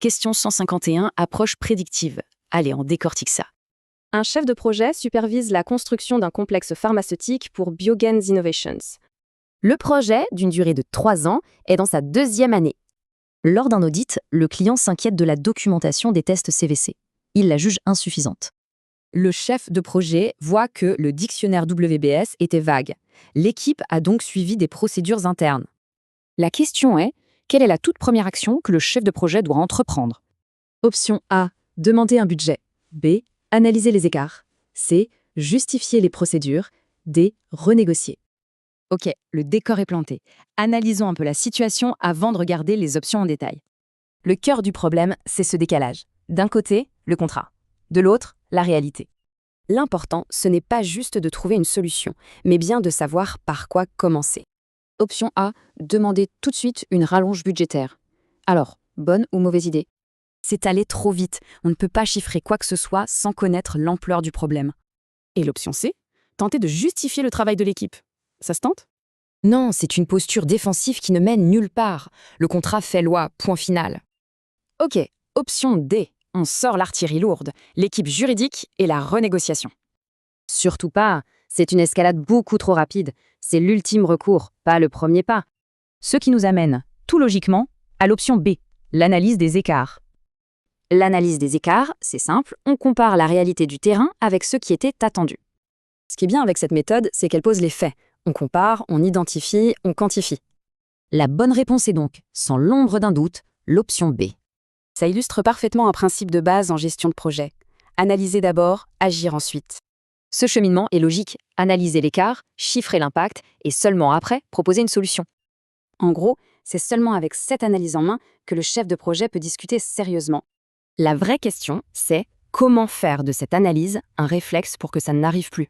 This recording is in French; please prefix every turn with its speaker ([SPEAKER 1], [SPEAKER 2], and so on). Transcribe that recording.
[SPEAKER 1] Question 151, approche prédictive. Allez, on décortique ça.
[SPEAKER 2] Un chef de projet supervise la construction d'un complexe pharmaceutique pour Biogen Innovations.
[SPEAKER 3] Le projet, d'une durée de 3 ans, est dans sa 2e année. Lors d'un audit, le client s'inquiète de la documentation des tests CVC. Il la juge insuffisante. Le chef de projet voit que le dictionnaire WBS était vague. L'équipe a donc suivi des procédures internes. La question est, quelle est la toute première action que le chef de projet doit entreprendre? Option A, demander un budget. B, analyser les écarts. C, justifier les procédures. D, renégocier. Ok, le décor est planté. Analysons un peu la situation avant de regarder les options en détail. Le cœur du problème, c'est ce décalage. D'un côté, le contrat. De l'autre, la réalité.
[SPEAKER 2] L'important, ce n'est pas juste de trouver une solution, mais bien de savoir par quoi commencer.
[SPEAKER 3] Option A, demander tout de suite une rallonge budgétaire. Alors, bonne ou mauvaise idée? C'est allé trop vite. On ne peut pas chiffrer quoi que ce soit sans connaître l'ampleur du problème.
[SPEAKER 1] Et l'option C, tenter de justifier le travail de l'équipe. Ça se tente?
[SPEAKER 3] Non, c'est une posture défensive qui ne mène nulle part. Le contrat fait loi, point final.
[SPEAKER 1] Ok, option D. On sort l'artillerie lourde, l'équipe juridique et la renégociation.
[SPEAKER 3] Surtout pas, c'est une escalade beaucoup trop rapide. C'est l'ultime recours, pas le premier pas. Ce qui nous amène, tout logiquement, à l'option B, l'analyse des écarts. L'analyse des écarts, c'est simple, on compare la réalité du terrain avec ce qui était attendu.
[SPEAKER 2] Ce qui est bien avec cette méthode, c'est qu'elle pose les faits. On compare, on identifie, on quantifie.
[SPEAKER 3] La bonne réponse est donc, sans l'ombre d'un doute, l'option B.
[SPEAKER 2] Ça illustre parfaitement un principe de base en gestion de projet. Analyser d'abord, agir ensuite.
[SPEAKER 3] Ce cheminement est logique. Analyser l'écart, chiffrer l'impact et seulement après proposer une solution.
[SPEAKER 2] En gros, c'est seulement avec cette analyse en main que le chef de projet peut discuter sérieusement.
[SPEAKER 3] La vraie question, c'est comment faire de cette analyse un réflexe pour que ça n'arrive plus.